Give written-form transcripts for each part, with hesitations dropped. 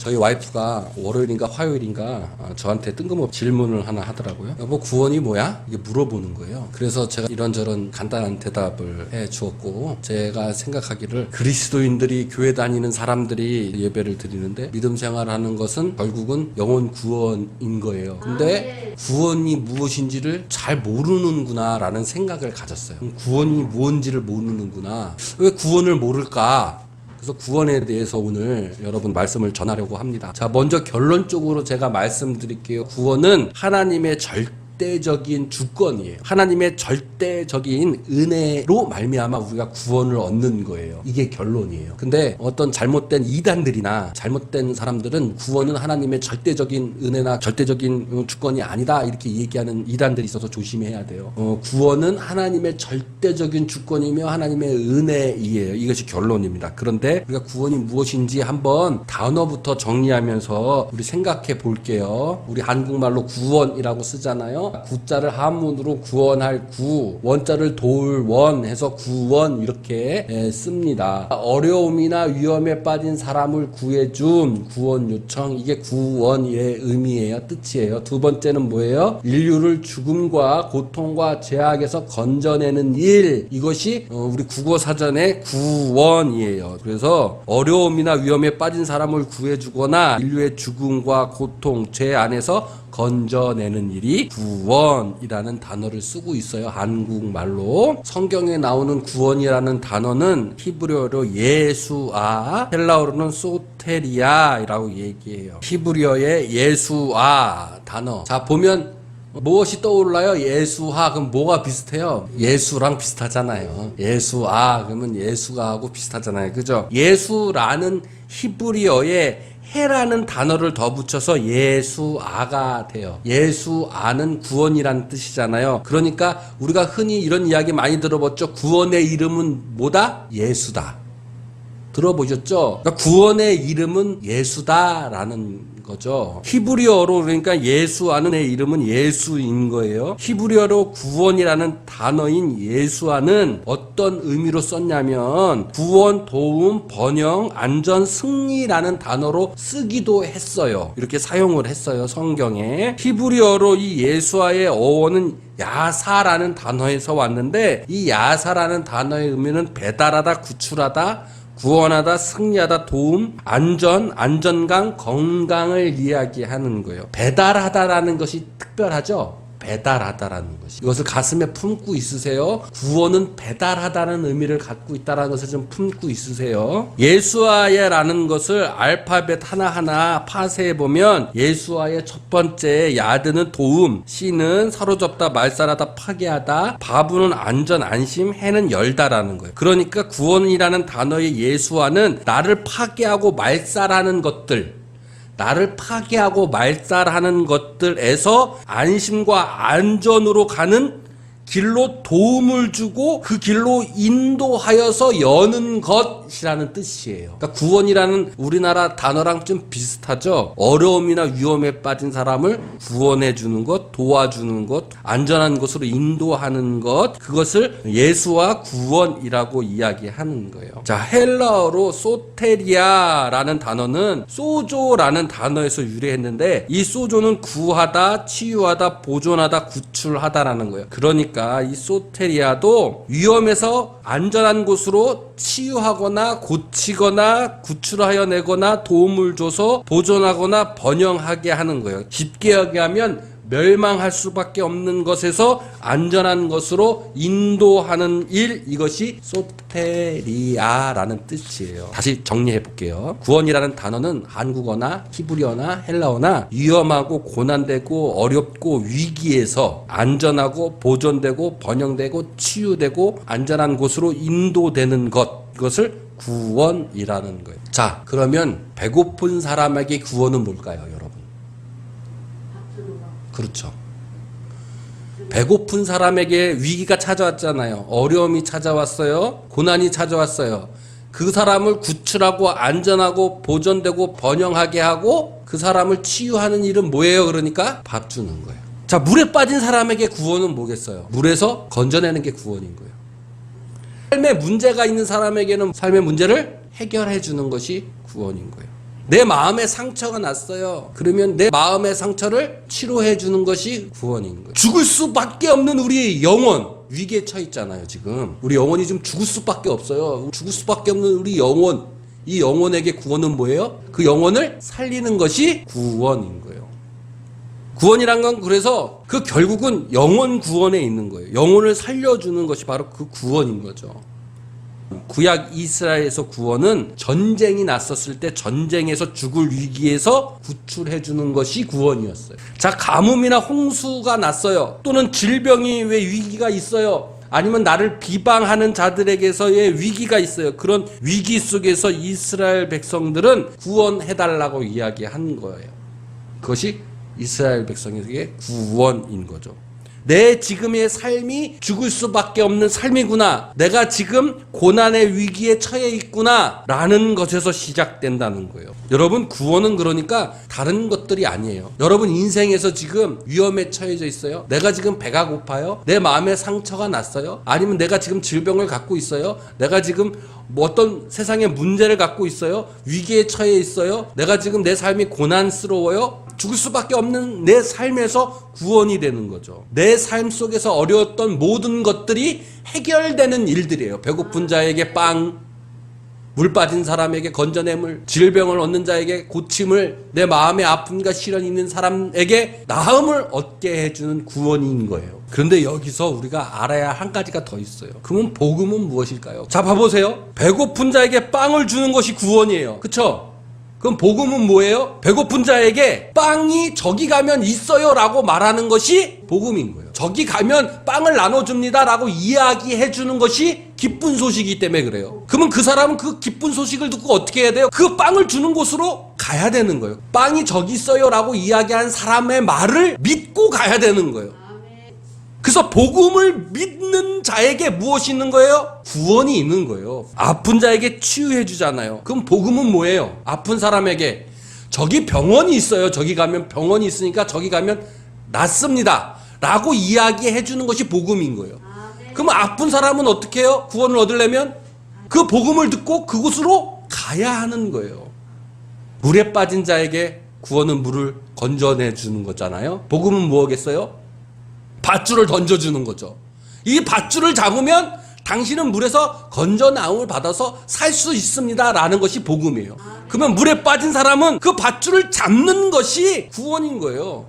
저희 와이프가 월요일인가 화요일인가 저한테 뜬금없이 질문을 하나 하더라고요. 여보, 구원이 뭐야? 이게 물어보는 거예요. 그래서 제가 이런저런 간단한 대답을 해 주었고, 제가 생각하기를 그리스도인들이 교회 다니는 사람들이 예배를 드리는데 믿음 생활하는 것은 결국은 영혼 구원인 거예요. 근데 구원이 무엇인지를 잘 모르는구나 라는 생각을 가졌어요. 구원이 무엇인지를 모르는구나. 왜 구원을 모를까? 그래서 구원에 대해서 오늘 여러분 말씀을 전하려고 합니다. 자, 먼저 결론적으로 제가 말씀드릴게요. 구원은 하나님의 절대적인 주권이에요. 하나님의 절대적인 은혜로 말미암아 우리가 구원을 얻는 거예요. 이게 결론이에요. 근데 어떤 잘못된 이단들이나 잘못된 사람들은 구원은 하나님의 절대적인 은혜나 절대적인 주권이 아니다 이렇게 얘기하는 이단들이 있어서 조심해야 돼요. 구원은 하나님의 절대적인 주권이며 하나님의 은혜이에요. 이것이 결론입니다. 그런데 우리가 구원이 무엇인지 한번 단어부터 정리하면서 우리 생각해 볼게요. 우리 한국말로 구원이라고 쓰잖아요. 구자를 한문으로 구원할 구, 원자를 도울 원 해서 구원 이렇게 씁니다. 어려움이나 위험에 빠진 사람을 구해준 구원 요청, 이게 구원의 의미예요. 뜻이에요. 두 번째는 뭐예요? 인류를 죽음과 고통과 죄악에서 건져내는 일, 이것이 우리 국어사전의 구원이에요. 그래서 어려움이나 위험에 빠진 사람을 구해주거나 인류의 죽음과 고통, 죄 안에서 건져내는 일이 구원이라는 단어를 쓰고 있어요. 한국말로. 성경에 나오는 구원이라는 단어는 히브리어로 예수아, 헬라어로는 소테리아라고 얘기해요. 히브리어의 예수아 단어. 자, 보면 무엇이 떠올라요? 예수하. 그럼 뭐가 비슷해요? 예수랑 비슷하잖아요. 예수아 그러면 예수가하고 비슷하잖아요. 그죠? 예수라는 히브리어의 해라는 단어를 더 붙여서 예수아가 돼요. 예수아는 구원이라는 뜻이잖아요. 그러니까 우리가 흔히 이런 이야기 많이 들어봤죠. 구원의 이름은 뭐다? 예수다. 들어보셨죠? 그러니까 구원의 이름은 예수다라는 거죠. 히브리어로 그러니까 예수아는 의 이름은 예수인 거예요. 히브리어로 구원이라는 단어인 예수아는 어떤 의미로 썼냐면 구원, 도움, 번영, 안전, 승리라는 단어로 쓰기도 했어요. 이렇게 사용을 했어요. 성경에. 히브리어로 이 예수아의 어원은 야사라는 단어에서 왔는데 이 야사라는 단어의 의미는 배달하다, 구출하다, 구원하다, 승리하다, 도움, 안전, 안전감, 건강을 이야기하는 거예요. 배달하다라는 것이 특별하죠? 배달하다라는 것이. 이것을 가슴에 품고 있으세요. 구원은 배달하다는 의미를 갖고 있다는 것을 좀 품고 있으세요. 예수아예라는 것을 알파벳 하나하나 파쇄해보면 예수아의 첫 번째 야드는 도움, 씨는 사로잡다, 말살하다, 파괴하다, 바브는 안전, 안심, 해는 열다라는 거예요. 그러니까 구원이라는 단어의 예수아는 나를 파괴하고 말살하는 것들, 나를 파괴하고 말살하는 것들에서 안심과 안전으로 가는 길로 도움을 주고 그 길로 인도하여서 여는 것이라는 뜻이에요. 그러니까 구원이라는 우리나라 단어랑 좀 비슷하죠. 어려움이나 위험에 빠진 사람을 구원해 주는 것, 도와주는 것, 안전한 곳으로 인도하는 것, 그것을 예수와 구원이라고 이야기하는 거예요. 자, 헬라어로 소테리아라는 단어는 소조라는 단어에서 유래했는데 이 소조는 구하다, 치유하다, 보존하다, 구출하다라는 거예요. 그러니까 이 소테리아도 위험에서 안전한 곳으로 치유하거나 고치거나 구출하여 내거나 도움을 줘서 보존하거나 번영하게 하는 거예요. 쉽게 얘기하면 멸망할 수밖에 없는 것에서 안전한 것으로 인도하는 일, 이것이 소테리아라는 뜻이에요. 다시 정리해 볼게요. 구원이라는 단어는 한국어나 히브리어나 헬라어나 위험하고 고난되고 어렵고 위기에서 안전하고 보존되고 번영되고 치유되고 안전한 곳으로 인도되는 것, 이것을 구원이라는 거예요. 자, 그러면 배고픈 사람에게 구원은 뭘까요, 여러분? 그렇죠. 배고픈 사람에게 위기가 찾아왔잖아요. 어려움이 찾아왔어요. 고난이 찾아왔어요. 그 사람을 구출하고 안전하고 보존되고 번영하게 하고 그 사람을 치유하는 일은 뭐예요? 그러니까 밥 주는 거예요. 자, 물에 빠진 사람에게 구원은 뭐겠어요? 물에서 건져내는 게 구원인 거예요. 삶에 문제가 있는 사람에게는 삶의 문제를 해결해 주는 것이 구원인 거예요. 내 마음에 상처가 났어요. 그러면 내 마음의 상처를 치료해 주는 것이 구원인 거예요. 죽을 수밖에 없는 우리 영혼, 위기에 처해 있잖아요. 지금 우리 영혼이 좀 죽을 수밖에 없어요. 죽을 수밖에 없는 우리 영혼, 이 영혼에게 구원은 뭐예요? 그 영혼을 살리는 것이 구원인 거예요. 구원이란 건 그래서 그 결국은 영혼 구원에 있는 거예요. 영혼을 살려주는 것이 바로 그 구원인 거죠. 구약 이스라엘에서 구원은 전쟁이 났었을 때 전쟁에서 죽을 위기에서 구출해 주는 것이 구원이었어요. 자, 가뭄이나 홍수가 났어요. 또는 질병이 왜 위기가 있어요. 아니면 나를 비방하는 자들에게서의 위기가 있어요. 그런 위기 속에서 이스라엘 백성들은 구원해달라고 이야기한 거예요. 그것이 이스라엘 백성에게 구원인 거죠. 내 지금의 삶이 죽을 수밖에 없는 삶이구나. 내가 지금 고난의 위기에 처해 있구나. 라는 것에서 시작된다는 거예요. 여러분, 구원은 그러니까 다른 것들이 아니에요. 여러분 인생에서 지금 위험에 처해져 있어요. 내가 지금 배가 고파요. 내 마음에 상처가 났어요. 아니면 내가 지금 질병을 갖고 있어요. 내가 지금 뭐 어떤 세상의 문제를 갖고 있어요. 위기에 처해 있어요. 내가 지금 내 삶이 고난스러워요. 죽을 수밖에 없는 내 삶에서 구원이 되는 거죠. 내 삶 속에서 어려웠던 모든 것들이 해결되는 일들이에요. 배고픈 자에게 빵, 물 빠진 사람에게 건져냄을, 질병을 얻는 자에게 고침을, 내 마음의 아픔과 시련이 있는 사람에게 나음을 얻게 해주는 구원인 거예요. 그런데 여기서 우리가 알아야 한 가지가 더 있어요. 그러면 복음은 무엇일까요? 자, 봐보세요. 배고픈 자에게 빵을 주는 것이 구원이에요. 그쵸? 그럼 복음은 뭐예요? 배고픈 자에게 빵이 저기 가면 있어요 라고 말하는 것이 복음인 거예요. 저기 가면 빵을 나눠줍니다 라고 이야기해 주는 것이 기쁜 소식이기 때문에 그래요. 그러면 그 사람은 그 기쁜 소식을 듣고 어떻게 해야 돼요? 그 빵을 주는 곳으로 가야 되는 거예요. 빵이 저기 있어요 라고 이야기한 사람의 말을 믿고 가야 되는 거예요. 그래서 복음을 믿는 자에게 무엇이 있는 거예요? 구원이 있는 거예요. 아픈 자에게 치유해 주잖아요. 그럼 복음은 뭐예요? 아픈 사람에게 저기 병원이 있어요. 저기 가면 병원이 있으니까 저기 가면 낫습니다 라고 이야기해 주는 것이 복음인 거예요. 그럼 아픈 사람은 어떻게 해요? 구원을 얻으려면 그 복음을 듣고 그곳으로 가야 하는 거예요. 물에 빠진 자에게 구원은 물을 건져내 주는 거잖아요. 복음은 뭐겠어요? 밧줄을 던져주는 거죠. 이 밧줄을 잡으면 당신은 물에서 건져 나옴을 받아서 살 수 있습니다 라는 것이 복음이에요. 그러면 물에 빠진 사람은 그 밧줄을 잡는 것이 구원인 거예요.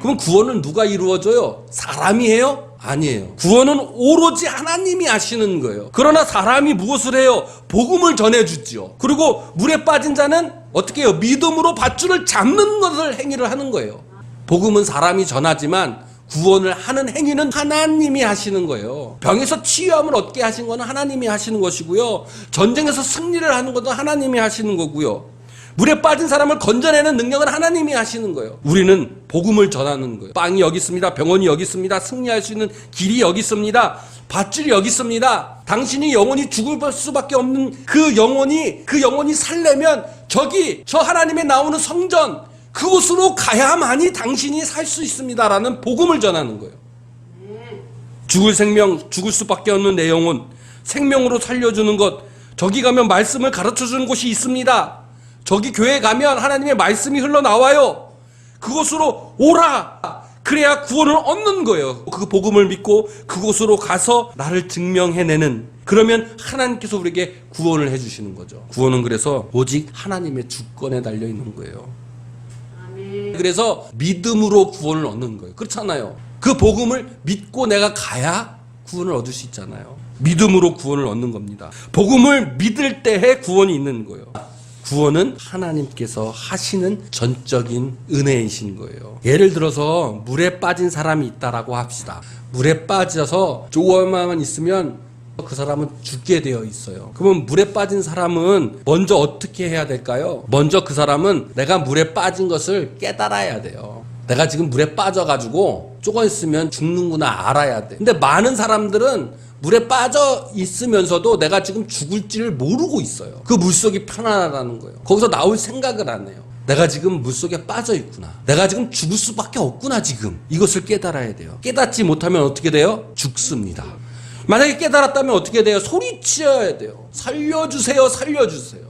그럼 구원은 누가 이루어줘요? 사람이 해요? 아니에요. 구원은 오로지 하나님이 하시는 거예요. 그러나 사람이 무엇을 해요? 복음을 전해주죠. 그리고 물에 빠진 자는 어떻게 해요? 믿음으로 밧줄을 잡는 것을 행위를 하는 거예요. 복음은 사람이 전하지만 구원을 하는 행위는 하나님이 하시는 거예요. 병에서 치유함을 얻게 하신 것은 하나님이 하시는 것이고요. 전쟁에서 승리를 하는 것도 하나님이 하시는 거고요. 물에 빠진 사람을 건져내는 능력은 하나님이 하시는 거예요. 우리는 복음을 전하는 거예요. 빵이 여기 있습니다. 병원이 여기 있습니다. 승리할 수 있는 길이 여기 있습니다. 밧줄이 여기 있습니다. 당신이 영원히 죽을 수밖에 없는 그 영혼이 살려면 저기 저 하나님의 나오는 성전 그곳으로 가야만이 당신이 살 수 있습니다라는 복음을 전하는 거예요. 죽을 수밖에 없는 내 영혼 생명으로 살려주는 것, 저기 가면 말씀을 가르쳐주는 곳이 있습니다. 저기 교회 가면 하나님의 말씀이 흘러나와요. 그곳으로 오라. 그래야 구원을 얻는 거예요. 그 복음을 믿고 그곳으로 가서 나를 증명해내는, 그러면 하나님께서 우리에게 구원을 해주시는 거죠. 구원은 그래서 오직 하나님의 주권에 달려있는 거예요. 그래서 믿음으로 구원을 얻는 거예요. 그렇잖아요. 그 복음을 믿고 내가 가야 구원을 얻을 수 있잖아요. 믿음으로 구원을 얻는 겁니다. 복음을 믿을 때에 구원이 있는 거예요. 구원은 하나님께서 하시는 전적인 은혜이신 거예요. 예를 들어서 물에 빠진 사람이 있다라고 합시다. 물에 빠져서 조금만 있으면 그 사람은 죽게 되어 있어요. 그러면 물에 빠진 사람은 먼저 어떻게 해야 될까요? 먼저 그 사람은 내가 물에 빠진 것을 깨달아야 돼요. 내가 지금 물에 빠져가지고 조금 있으면 죽는구나 알아야 돼. 근데 많은 사람들은 물에 빠져 있으면서도 내가 지금 죽을지를 모르고 있어요. 그 물속이 편안하다는 거예요. 거기서 나올 생각을 안 해요. 내가 지금 물속에 빠져 있구나. 내가 지금 죽을 수밖에 없구나 지금. 이것을 깨달아야 돼요. 깨닫지 못하면 어떻게 돼요? 죽습니다. 만약에 깨달았다면 어떻게 돼요? 소리치어야 돼요. 살려주세요, 살려주세요.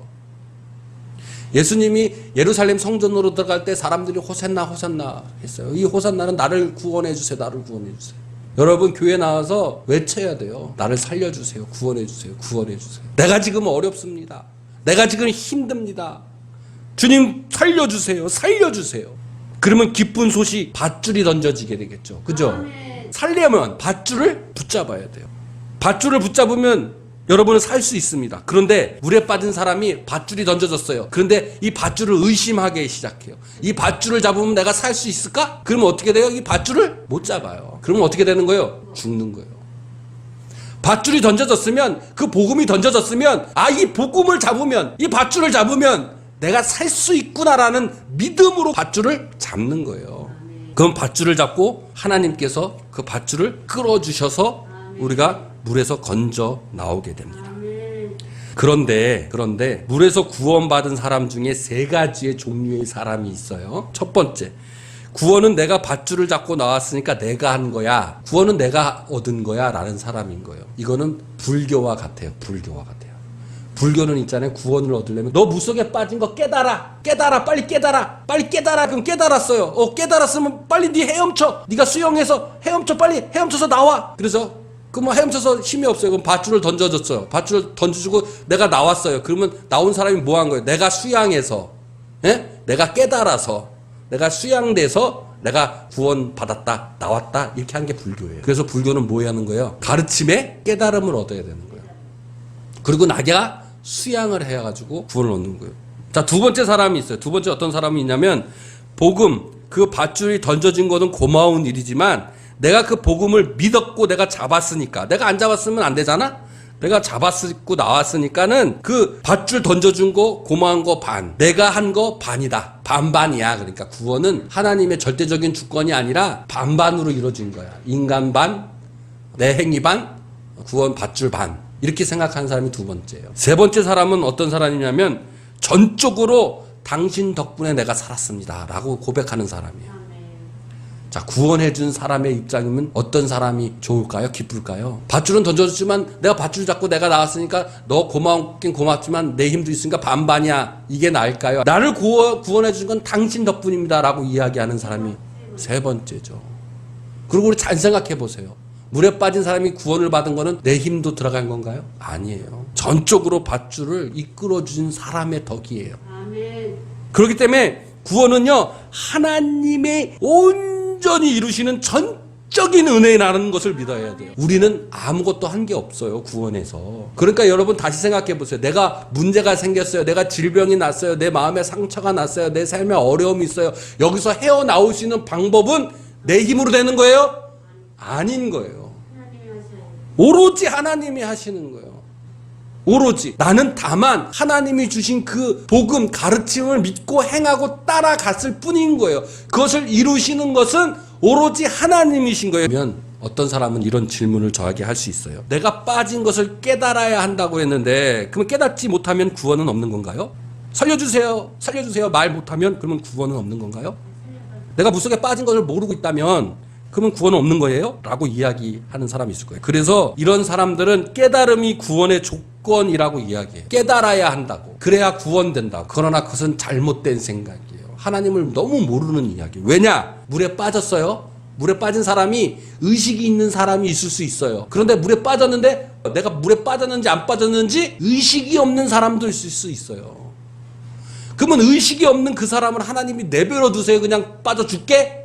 예수님이 예루살렘 성전으로 들어갈 때 사람들이 호산나 호산나 했어요. 이 호산나는 나를 구원해 주세요. 나를 구원해 주세요. 여러분 교회 나와서 외쳐야 돼요. 나를 살려주세요. 구원해 주세요. 구원해 주세요. 내가 지금 어렵습니다. 내가 지금 힘듭니다. 주님 살려주세요. 살려주세요. 그러면 기쁜 소식 밧줄이 던져지게 되겠죠. 그죠? 살려면 밧줄을 붙잡아야 돼요. 밧줄을 붙잡으면 여러분은 살 수 있습니다. 그런데 물에 빠진 사람이 밧줄이 던져졌어요. 그런데 이 밧줄을 의심하기 시작해요. 이 밧줄을 잡으면 내가 살 수 있을까? 그러면 어떻게 돼요? 이 밧줄을 못 잡아요. 그러면 어떻게 되는 거예요? 죽는 거예요. 밧줄이 던져졌으면, 그 복음이 던져졌으면, 이 복음을 잡으면, 이 밧줄을 잡으면 내가 살 수 있구나라는 믿음으로 밧줄을 잡는 거예요. 그럼 밧줄을 잡고 하나님께서 그 밧줄을 끌어주셔서 우리가 물에서 건져 나오게 됩니다. 그런데 물에서 구원받은 사람 중에 세 가지의 종류의 사람이 있어요. 첫 번째, 구원은 내가 밧줄을 잡고 나왔으니까 내가 한 거야. 구원은 내가 얻은 거야 라는 사람인 거예요. 이거는 불교와 같아요. 불교와 같아요. 불교는 있잖아요. 구원을 얻으려면 너 물속에 빠진 거 깨달아. 빨리 깨달아. 그럼 깨달았어요. 깨달았으면 빨리 네 헤엄쳐. 네가 수영해서 헤엄쳐. 빨리 헤엄쳐서 나와. 그래서 헤엄쳐서 힘이 없어요. 그럼 밧줄을 던져줬어요. 밧줄을 던져주고 내가 나왔어요. 그러면 나온 사람이 뭐 한 거예요? 내가 수양해서, 내가 깨달아서, 내가 수양돼서 내가 구원받았다, 나왔다, 이렇게 한 게 불교예요. 그래서 불교는 뭐 하는 거예요? 가르침에 깨달음을 얻어야 되는 거예요. 그리고 나가 수양을 해가지고 구원을 얻는 거예요. 자, 두 번째 사람이 있어요. 두 번째 어떤 사람이 있냐면, 복음, 그 밧줄이 던져진 것은 고마운 일이지만, 내가 그 복음을 믿었고 내가 잡았으니까, 내가 안 잡았으면 안 되잖아? 내가 잡았고 나왔으니까는 그 밧줄 던져준 거 고마운 거 반, 내가 한 거 반이다. 반반이야. 그러니까 구원은 하나님의 절대적인 주권이 아니라 반반으로 이루어진 거야. 인간 반, 내 행위 반, 구원 밧줄 반. 이렇게 생각하는 사람이 두 번째예요. 세 번째 사람은 어떤 사람이냐면 전적으로 당신 덕분에 내가 살았습니다 라고 고백하는 사람이에요. 자, 구원해준 사람의 입장이면 어떤 사람이 좋을까요? 기쁠까요? 밧줄은 던져줬지만 내가 밧줄 잡고 내가 나왔으니까 너 고맙긴 고맙지만 내 힘도 있으니까 반반이야. 이게 나을까요? 나를 구원해준 건 당신 덕분입니다 라고 이야기하는 사람이 세 번째죠. 그리고 우리 잘 생각해 보세요. 물에 빠진 사람이 구원을 받은 거는 내 힘도 들어간 건가요? 아니에요. 전적으로 밧줄을 이끌어준 사람의 덕이에요. 아멘. 그렇기 때문에 구원은요, 하나님의 온전히 이루시는 전적인 은혜라는 것을 믿어야 돼요. 우리는 아무것도 한 게 없어요, 구원에서. 그러니까 여러분 다시 생각해 보세요. 내가 문제가 생겼어요. 내가 질병이 났어요. 내 마음에 상처가 났어요. 내 삶에 어려움이 있어요. 여기서 헤어나올 수 있는 방법은 내 힘으로 되는 거예요? 아닌 거예요. 오로지 하나님이 하시는 거예요. 오로지 나는 다만 하나님이 주신 그 복음 가르침을 믿고 행하고 따라갔을 뿐인 거예요. 그것을 이루시는 것은 오로지 하나님이신 거예요. 그러면 어떤 사람은 이런 질문을 저에게 할 수 있어요. 내가 빠진 것을 깨달아야 한다고 했는데 그러면 깨닫지 못하면 구원은 없는 건가요? 살려주세요 말 못하면 그러면 구원은 없는 건가요? 내가 물속에 빠진 것을 모르고 있다면 그러면 구원은 없는 거예요? 라고 이야기하는 사람이 있을 거예요. 그래서 이런 사람들은 깨달음이 구원의 조건이라고 이야기해요. 깨달아야 한다고. 그래야 구원된다고. 그러나 그것은 잘못된 생각이에요. 하나님을 너무 모르는 이야기예요. 왜냐? 물에 빠졌어요. 물에 빠진 사람이 의식이 있는 사람이 있을 수 있어요. 그런데 물에 빠졌는데 내가 물에 빠졌는지 안 빠졌는지 의식이 없는 사람도 있을 수 있어요. 그러면 의식이 없는 그 사람을 하나님이 내버려 두세요. 그냥 빠져 죽게?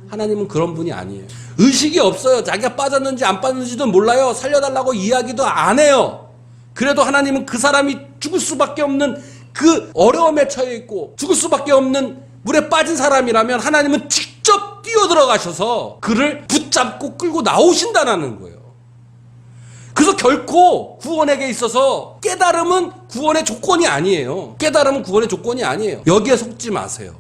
하나님은 그런 분이 아니에요. 의식이 없어요. 자기가 빠졌는지 안 빠졌는지도 몰라요. 살려달라고 이야기도 안 해요. 그래도 하나님은 그 사람이 죽을 수밖에 없는 그 어려움에 처해 있고 죽을 수밖에 없는 물에 빠진 사람이라면 하나님은 직접 뛰어들어가셔서 그를 붙잡고 끌고 나오신다는 거예요. 그래서 결코 구원에게 있어서 깨달음은 구원의 조건이 아니에요. 깨달음은 구원의 조건이 아니에요. 여기에 속지 마세요.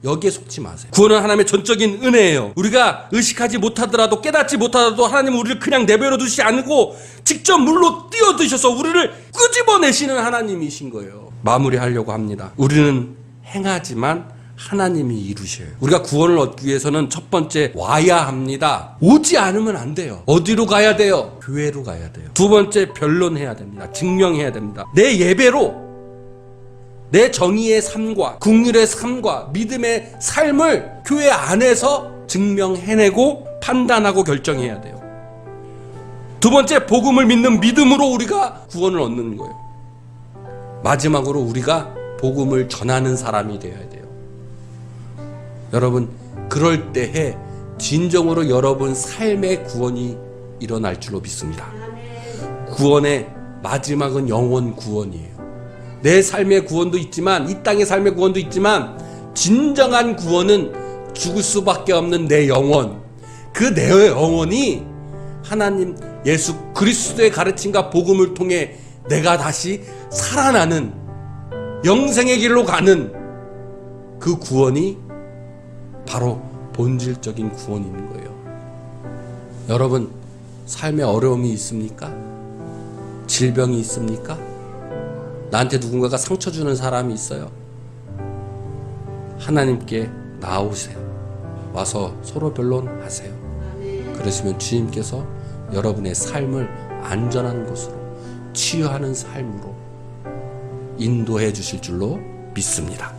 구원은 하나님의 전적인 은혜예요. 우리가 의식하지 못하더라도 깨닫지 못하더라도 하나님은 우리를 그냥 내버려 두시지 않고 직접 물로 뛰어드셔서 우리를 끄집어내시는 하나님이신 거예요. 마무리하려고 합니다. 우리는 행하지만 하나님이 이루셔요. 우리가 구원을 얻기 위해서는 첫 번째 와야 합니다. 오지 않으면 안 돼요. 어디로 가야 돼요? 교회로 가야 돼요. 두 번째 변론해야 됩니다. 증명해야 됩니다. 내 예배로 내 정의의 삶과 긍휼의 삶과 믿음의 삶을 교회 안에서 증명해내고 판단하고 결정해야 돼요. 두 번째, 복음을 믿는 믿음으로 우리가 구원을 얻는 거예요. 마지막으로 우리가 복음을 전하는 사람이 되어야 돼요. 여러분, 그럴 때에 진정으로 여러분 삶의 구원이 일어날 줄로 믿습니다. 구원의 마지막은 영원 구원이에요. 내 삶의 구원도 있지만, 이 땅의 삶의 구원도 있지만, 진정한 구원은 죽을 수밖에 없는 내 영혼, 그 내 영혼이 하나님 예수 그리스도의 가르침과 복음을 통해 내가 다시 살아나는 영생의 길로 가는 그 구원이 바로 본질적인 구원인 거예요. 여러분, 삶에 어려움이 있습니까? 질병이 있습니까? 나한테 누군가가 상처 주는 사람이 있어요. 하나님께 나오세요. 와서 서로 변론하세요. 그러시면 주님께서 여러분의 삶을 안전한 곳으로, 치유하는 삶으로 인도해 주실 줄로 믿습니다.